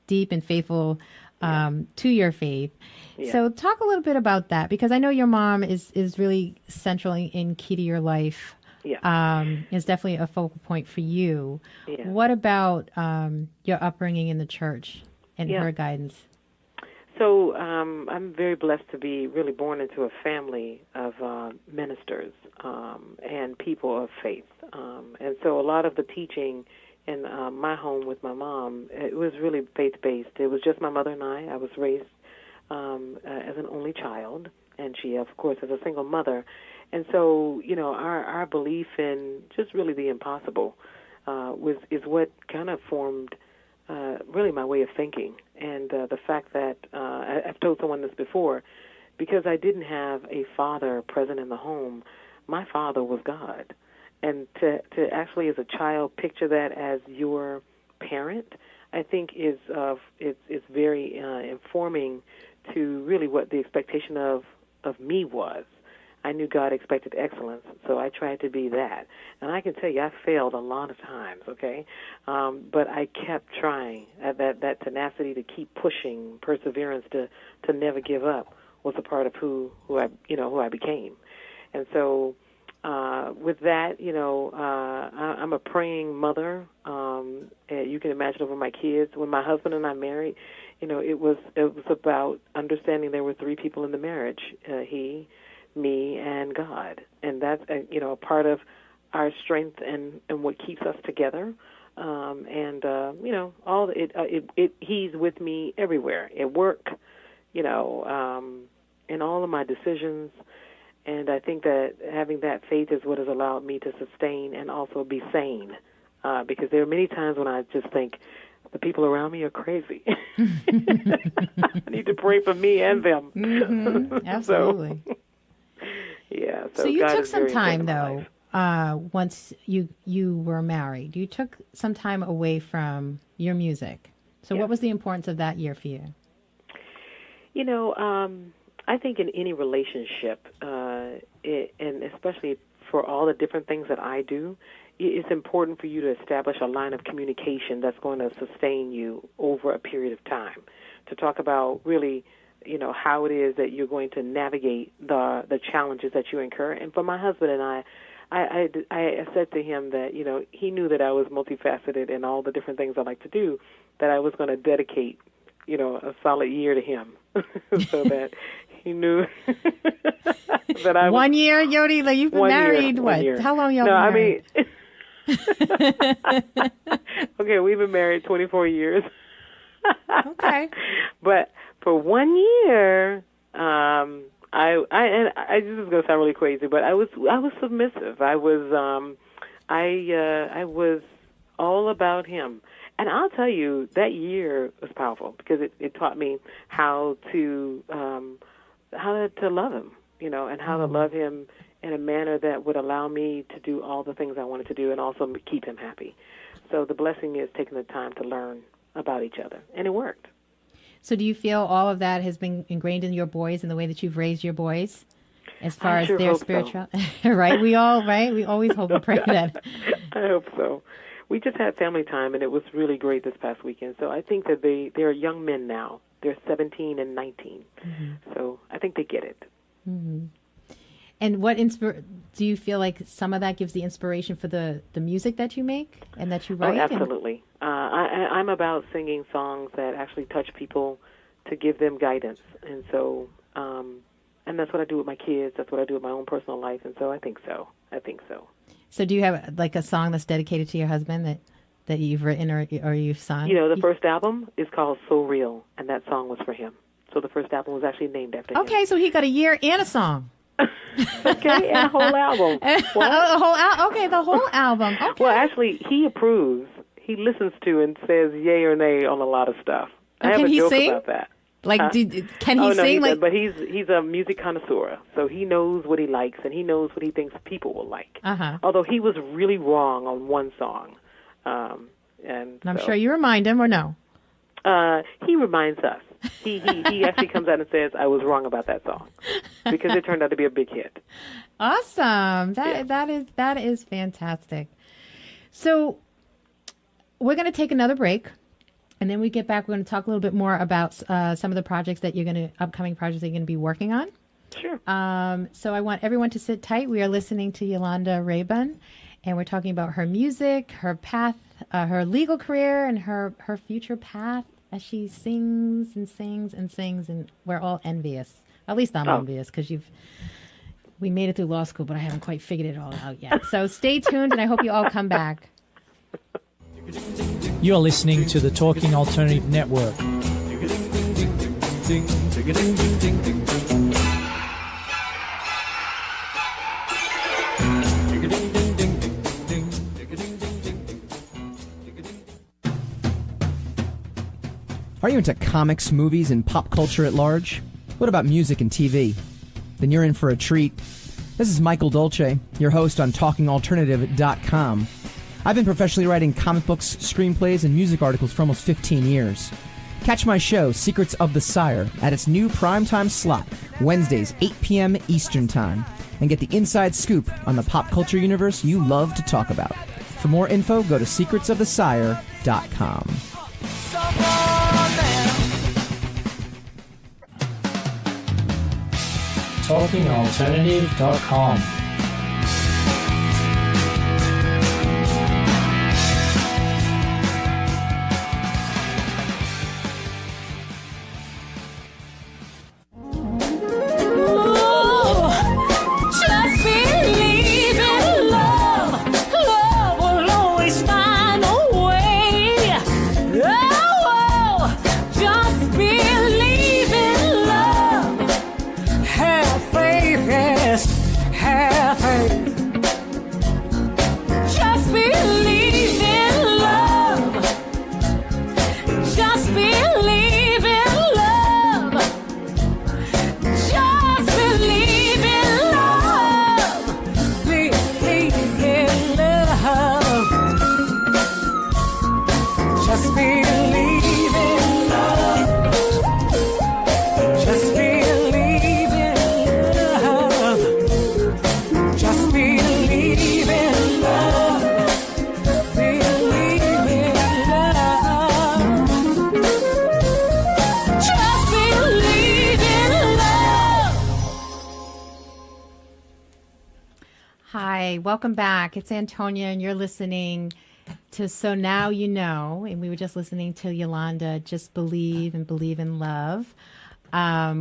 deep and faithful to your faith. Yeah. So talk a little bit about that, because I know your mom is really central and key to your life. Yeah. Is definitely a focal point for you. Yeah. What about your upbringing in the church and her guidance? So I'm very blessed to be really born into a family of ministers and people of faith. And so a lot of the teaching in my home with my mom, it was really faith-based. It was just my mother and I. I was raised as an only child, and she, of course, is a single mother. And so, our belief in just really the impossible is what kind of formed really my way of thinking. And the fact that I've told someone this before, because I didn't have a father present in the home, my father was God. And to actually, as a child, picture that as your parent, I think is very informing to really what the expectation of of me was. I knew God expected excellence, so I tried to be that. And I can tell you, I failed a lot of times, okay? But I kept trying. That tenacity to keep pushing, perseverance to never give up was a part of who I became. And so with that, I'm a praying mother. You can imagine over my kids. When my husband and I married, it was about understanding there were three people in the marriage, he, me, and God. And that's, a part of our strength and what keeps us together. He's with me everywhere, at work, in all of my decisions. And I think that having that faith is what has allowed me to sustain and also be sane. Because there are many times when I just think, the people around me are crazy. I need to pray for me and them. Mm-hmm. Absolutely. So you took some time, though, once you were married. You took some time away from your music. So what was the importance of that year for you? I think in any relationship, and especially for all the different things that I do, it's important for you to establish a line of communication that's going to sustain you over a period of time, to talk about really, how it is that you're going to navigate the challenges that you incur. And for my husband and I said to him that, he knew that I was multifaceted in all the different things I like to do, that I was going to dedicate, a solid year to him so that he knew that I was... 1 year, Yodi? Like, you've been married, what? Year. How long y'all been married? Okay, we've been married 24 years. Okay. But for 1 year, I this is going to sound really crazy, but I was submissive. I was all about him. And I'll tell you, that year was powerful because it taught me how to love him, and how to love him in a manner that would allow me to do all the things I wanted to do and also keep him happy. So the blessing is taking the time to learn about each other, and it worked. So do you feel all of that has been ingrained in your boys and the way that you've raised your boys as far as their spiritual? So. Right? We always hope and pray that. I hope so. We just had family time, and it was really great this past weekend. So I think that they're young men now. They're 17 and 19. Mm-hmm. So I think they get it. Mm-hmm. And what do you feel like some of that gives the inspiration for the music that you make and that you write? Oh, absolutely. I'm about singing songs that actually touch people to give them guidance. And so, and that's what I do with my kids. That's what I do with my own personal life. And so I think so. So do you have like a song that's dedicated to your husband that you've written or you've sung? The first album is called So Real, and that song was for him. So the first album was actually named after him. Okay, so he got a year and a song. Okay, and a whole album. The whole album. Okay. Well, actually, he approves. He listens to and says yay or nay on a lot of stuff. I have a joke about that. Like, can he sing? But he's a music connoisseur, so he knows what he likes and he knows what he thinks people will like. Uh-huh. Although he was really wrong on one song, and I'm sure you remind him, or no? He reminds us. He actually comes out and says, "I was wrong about that song," because it turned out to be a big hit. Awesome! That is fantastic. So we're going to take another break. And then we get back, we're going to talk a little bit more about some of the projects that upcoming projects that you're going to be working on. Sure. So I want everyone to sit tight. We are listening to Yolanda Rabun, and we're talking about her music, her path, her legal career, and her future path as she sings and sings and sings, and we're all envious. At least I'm envious because we made it through law school, but I haven't quite figured it all out yet. So stay tuned, and I hope you all come back. You're listening to the Talking Alternative Network. Are you into comics, movies, and pop culture at large? What about music and TV? Then you're in for a treat. This is Michael Dolce, your host on TalkingAlternative.com. I've been professionally writing comic books, screenplays, and music articles for almost 15 years. Catch my show, Secrets of the Sire, at its new primetime slot Wednesdays, 8 p.m. Eastern Time, and get the inside scoop on the pop culture universe you love to talk about. For more info, go to secretsofthesire.com. TalkingAlternative.com. Welcome back. It's Antonia, and you're listening to So Now You Know. And we were just listening to Yolanda, Just Believe and Believe in Love.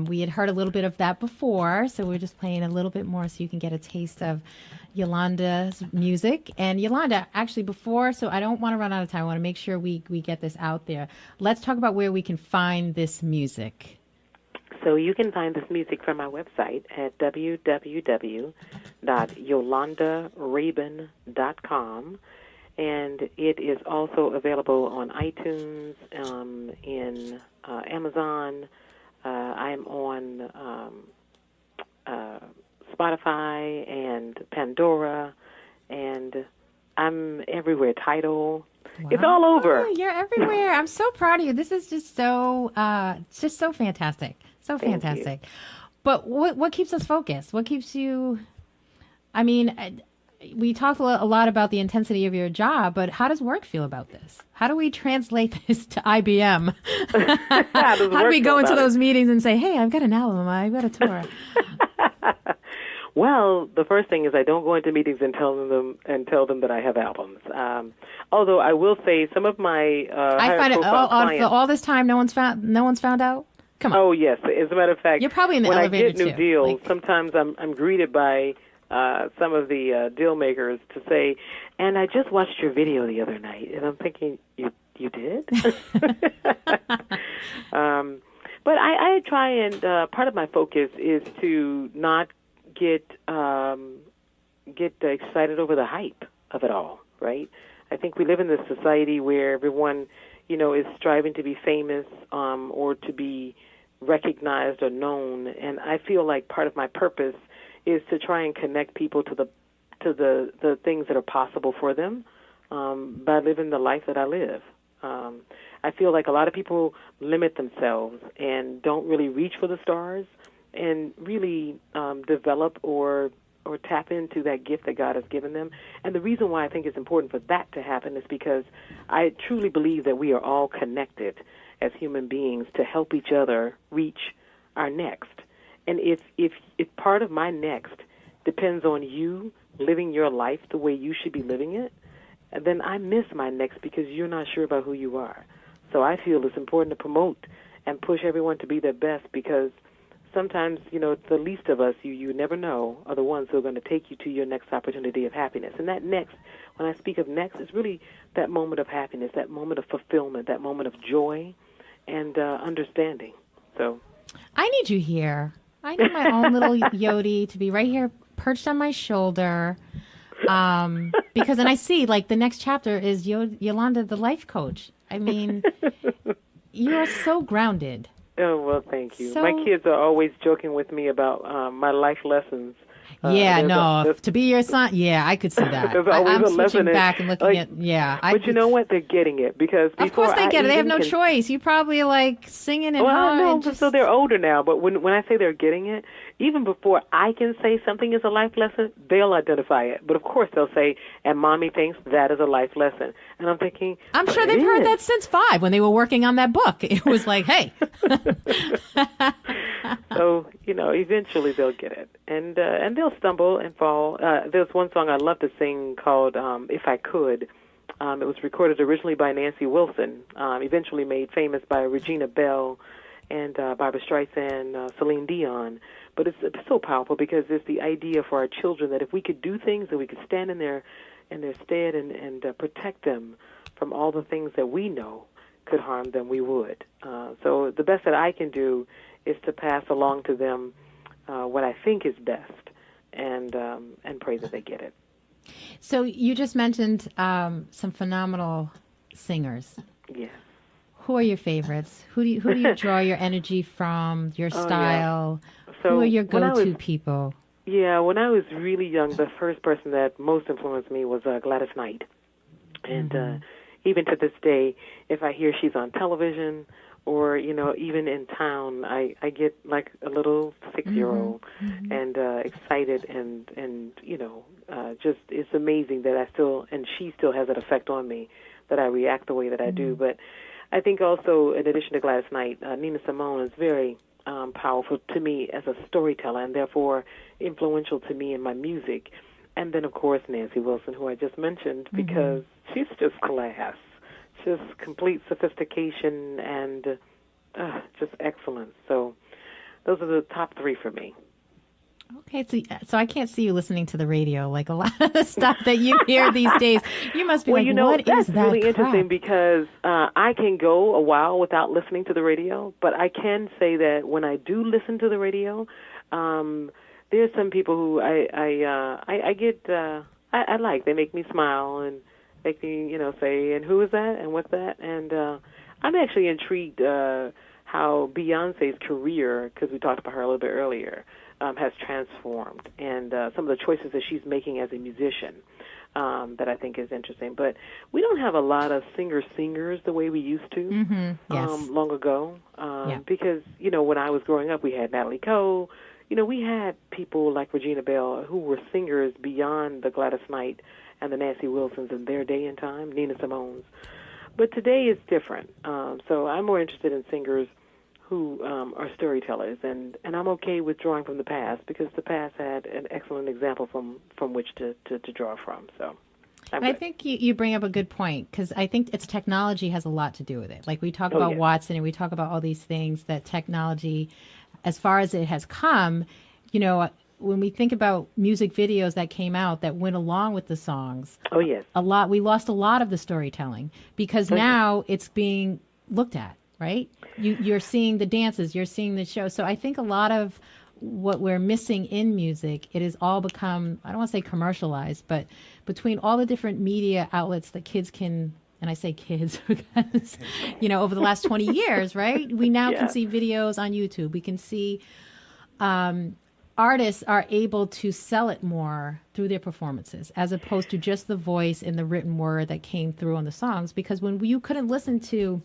We had heard a little bit of that before, so we're just playing a little bit more so you can get a taste of Yolanda's music. And Yolanda, actually before, so I don't want to run out of time. I want to make sure we get this out there. Let's talk about where we can find this music. So you can find this music from my website at www.yolandarabun.com, and it is also available on iTunes, in Amazon. I'm on Spotify and Pandora, and I'm everywhere. Tidal. Wow. It's all over. Oh, you're everywhere. I'm so proud of you. This is just so fantastic. So fantastic. But what keeps us focused? What keeps you? I mean, we talked a lot about the intensity of your job, but how does work feel about this? How do we translate this to IBM? How do we go into those meetings and say, hey, I've got an album, I've got a tour? Well, the first thing is I don't go into meetings and tell them that I have albums. Although I will say some of my I find clients, all this time no one's found out. Come on. Oh yes, as a matter of fact, you're probably in the elevator too. When I get new deals, sometimes I'm greeted by some of the deal makers to say, "And I just watched your video the other night," and I'm thinking, "You did?" But I try and part of my focus is to not get excited over the hype of it all, right? I think we live in this society where everyone, is striving to be famous or to be recognized or known, and I feel like part of my purpose is to try and connect people to the things that are possible for them by living the life that I live. I feel like a lot of people limit themselves and don't really reach for the stars and really develop or tap into that gift that God has given them. And the reason why I think it's important for that to happen is because I truly believe that we are all connected as human beings to help each other reach our next. And if part of my next depends on you living your life the way you should be living it, then I miss my next because you're not sure about who you are. So I feel it's important to promote and push everyone to be their best, because sometimes, the least of us, you never know, are the ones who are going to take you to your next opportunity of happiness. And that next, when I speak of next, is really that moment of happiness, that moment of fulfillment, that moment of joy and understanding. So I need you here. I need my own little Yodi to be right here, perched on my shoulder. Because then I see, the next chapter is Yolanda, the life coach. I mean, you are so grounded. Oh, well, thank you. So, my kids are always joking with me about my life lessons. To be your son, I could see that. There's always I'm a switching lesson back and looking at, But you know what? They're getting it because of course they get it. They have no choice. You probably like singing and I know, just... so they're older now. But when I say they're getting it, even before I can say something is a life lesson, they'll identify it. But of course they'll say, and Mommy thinks that is a life lesson. And I'm thinking, I'm sure they've heard that since 5 when they were working on that book. It was like, hey. So, eventually they'll get it. And they'll stumble and fall. There's one song I love to sing called If I Could. It was recorded originally by Nancy Wilson, eventually made famous by Regina Bell and Barbra Streisand, Celine Dion. But it's so powerful because it's the idea for our children that if we could do things and we could stand in their stead and protect them from all the things that we know could harm them, we would. So the best that I can do is to pass along to them what I think is best and pray that they get it. So you just mentioned some phenomenal singers. Yes. Who are your favorites? Who do you draw your energy from, your style? Yeah. So who are your go-to people? Yeah, when I was really young, the first person that most influenced me was Gladys Knight. And even to this day, if I hear she's on television or, even in town, I get like a little 6-year-old and excited and just it's amazing that she still has that effect on me, that I react the way that I do. But I think also, in addition to Gladys Knight, Nina Simone is very powerful to me as a storyteller and therefore influential to me in my music. And then, of course, Nancy Wilson, who I just mentioned, because she's just class, just complete sophistication and just excellence. So those are the top 3 for me. Okay, so I can't see you listening to the radio like a lot of the stuff that you hear these days. You must be what is that that's really crap? interesting because I can go a while without listening to the radio, but I can say that when I do listen to the radio, there's some people who I get I like. They make me smile and make me say, and who is that and what's that? And I'm actually intrigued how Beyonce's career, because we talked about her a little bit earlier, has transformed, and some of the choices that she's making as a musician that I think is interesting. But we don't have a lot of singers the way we used to long ago because, when I was growing up, we had Natalie Cole. We had people like Regina Bell who were singers beyond the Gladys Knight and the Nancy Wilsons in their day and time, Nina Simone's. But today is different. So I'm more interested in singers who are storytellers, and I'm okay with drawing from the past because the past had an excellent example from which to draw from. So I think you bring up a good point because I think it's technology has a lot to do with it. Like we talk about Watson and we talk about all these things that technology, as far as it has come, when we think about music videos that came out that went along with the songs, we lost a lot of the storytelling because now it's being looked at, right? You're seeing the dances, you're seeing the show. So I think a lot of what we're missing in music, it has all become, I don't want to say commercialized, but between all the different media outlets that kids can, and I say kids because, over the last 20 years, right? We now can see videos on YouTube. We can see artists are able to sell it more through their performances as opposed to just the voice and the written word that came through on the songs. Because when you couldn't listen to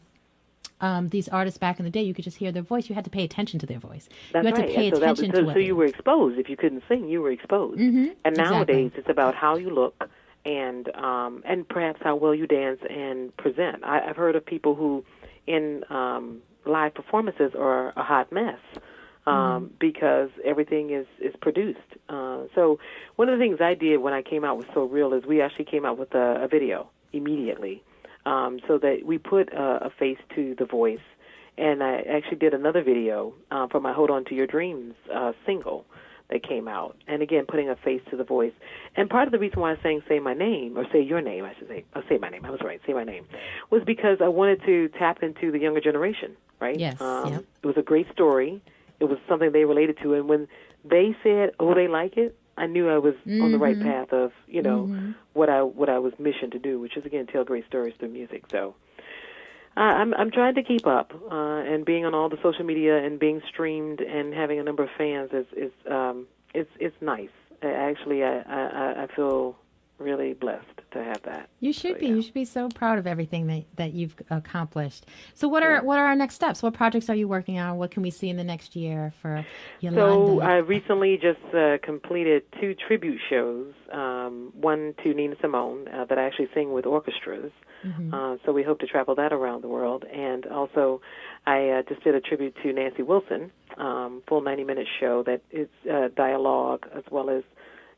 these artists back in the day, you could just hear their voice. You had to pay attention to their voice. That's you had to pay attention to what so you were exposed. If you couldn't sing, you were exposed. And nowadays, it's about how you look and perhaps how well you dance and present. I've heard of people who, in live performances, are a hot mess because everything is produced. So one of the things I did when I came out with So Real is we actually came out with a video immediately. So that we put a face to the voice. And I actually did another video for my Hold On to Your Dreams single that came out. And again, putting a face to the voice. And part of the reason why I sang Say My Name, or Say Your Name, I should say. Say My Name, I was right, Say My Name, was because I wanted to tap into the younger generation, right? Yes. It was a great story. It was something they related to. And when they said, oh, they like it, I knew I was on the right path of, what I was missioned to do, which is, again, tell great stories through music. So I'm trying to keep up, and being on all the social media and being streamed and having a number of fans is nice. Actually, I feel really blessed to have that. You should be. Yeah. You should be so proud of everything that you've accomplished. So what are our next steps? What projects are you working on? What can we see in the next year for Yolanda? So I recently just completed 2 tribute shows, one to Nina Simone that I actually sing with orchestras. Mm-hmm. So we hope to travel that around the world. And also I just did a tribute to Nancy Wilson, full 90-minute show that is dialogue as well as,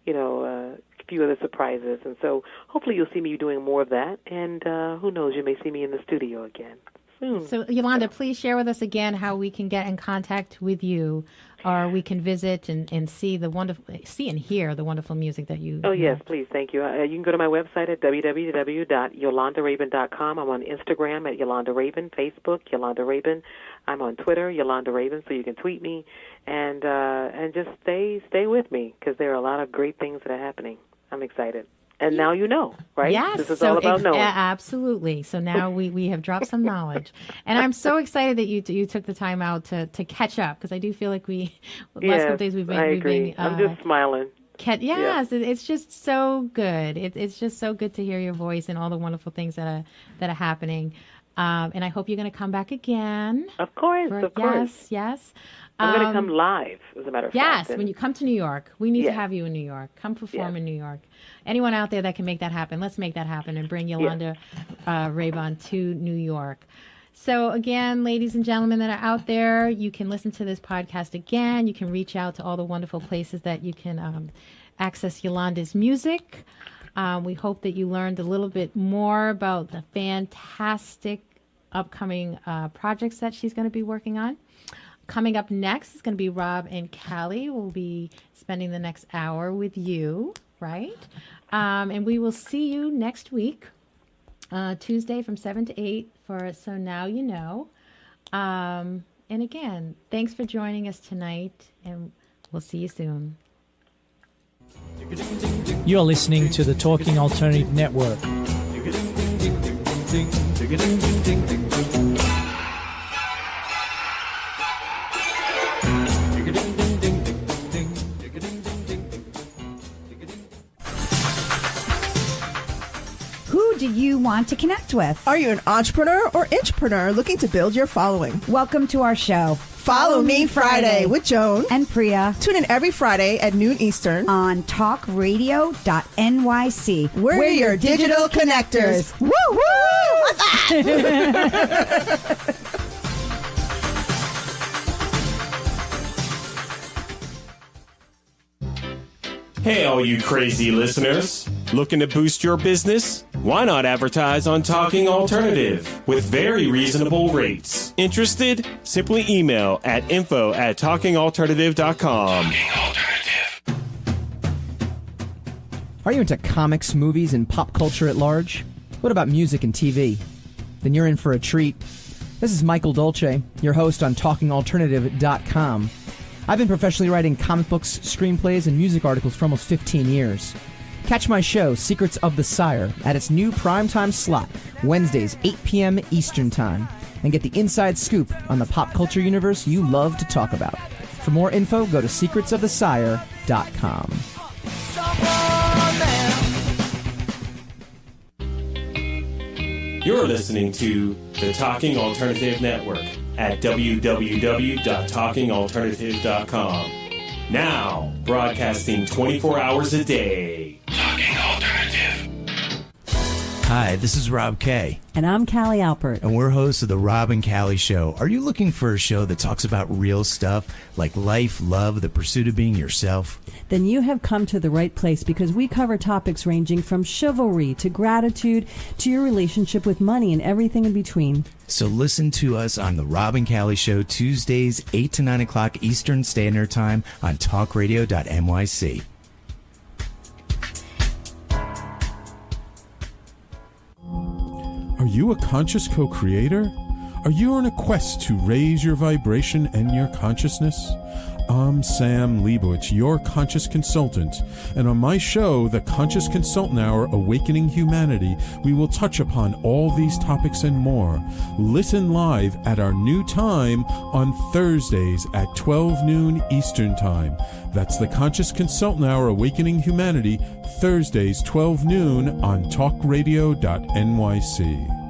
a few other surprises. And so hopefully you'll see me doing more of that. And who knows, you may see me in the studio again soon. So, Yolanda, please share with us again how we can get in contact with you, or we can visit and see and hear the wonderful music that you. Oh, yes, please. Thank you. You can go to my website at www.yolandarabun.com. I'm on Instagram at Yolanda Rabun, Facebook, Yolanda Rabun. I'm on Twitter, Yolanda Rabun, so you can tweet me and just stay with me, because there are a lot of great things that are happening. I'm excited. And now you know, right? Yes. This is all about knowing. Absolutely. So now we have dropped some knowledge. And I'm so excited that you took the time out to catch up, because I do feel like the last couple days we've been... I agree. I'm just smiling. It's just so good. It's just so good to hear your voice and all the wonderful things that are happening. And I hope you're going to come back again. Of course, of course. Yes. I'm going to come live, as a matter of fact. Yes, when you come to New York. We need to have you in New York. Come perform in New York. Anyone out there that can make that happen, let's make that happen and bring Yolanda Rabun to New York. So again, ladies and gentlemen that are out there, you can listen to this podcast again. You can reach out to all the wonderful places that you can access Yolanda's music. We hope that you learned a little bit more about the fantastic upcoming projects that she's going to be working on. Coming up next is going to be Rob and Callie. We'll be spending the next hour with you, right? And we will see you next week, Tuesday from 7 to 8 for So Now You Know. And again, thanks for joining us tonight, and we'll see you soon. You're listening to the Talking Alternative Network. Who do you want to connect with? Are you an entrepreneur or intrapreneur looking to build your following? Welcome to our show. Follow Me Friday with Joan and Priya. Tune in every Friday at noon Eastern on talkradio.nyc. We're your digital connectors. Woo woo! Hey, all you crazy listeners. Looking to boost your business? Why not advertise on Talking Alternative with very reasonable rates? Interested? Simply email at info@talkingalternative.com. Talking Alternative. Are you into comics, movies, and pop culture at large? What about music and TV? Then you're in for a treat. This is Michael Dolce, your host on TalkingAlternative.com. I've been professionally writing comic books, screenplays, and music articles for almost 15 years. Catch my show, Secrets of the Sire, at its new primetime slot, Wednesdays, 8 p.m. Eastern Time, and get the inside scoop on the pop culture universe you love to talk about. For more info, go to secretsofthesire.com. You're listening to the Talking Alternative Network at www.talkingalternative.com. Now, broadcasting 24 hours a day. Talking Alternative. Hi, this is Rob Kay. And I'm Callie Alpert. And we're hosts of The Rob and Callie Show. Are you looking for a show that talks about real stuff like life, love, the pursuit of being yourself? Then you have come to the right place, because we cover topics ranging from chivalry to gratitude to your relationship with money and everything in between. So listen to us on The Rob and Callie Show, Tuesdays, 8 to 9 o'clock Eastern Standard Time on talkradio.nyc. Are you a conscious co-creator? Are you on a quest to raise your vibration and your consciousness? I'm Sam Leibowitz, your conscious consultant, and on my show, The Conscious Consultant Hour Awakening Humanity, we will touch upon all these topics and more. Listen live at our new time on Thursdays at 12 noon Eastern Time. That's The Conscious Consultant Hour Awakening Humanity, Thursdays 12 noon on talkradio.nyc.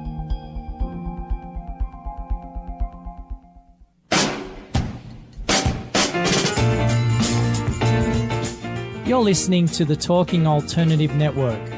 You're listening to the Talking Alternative Network.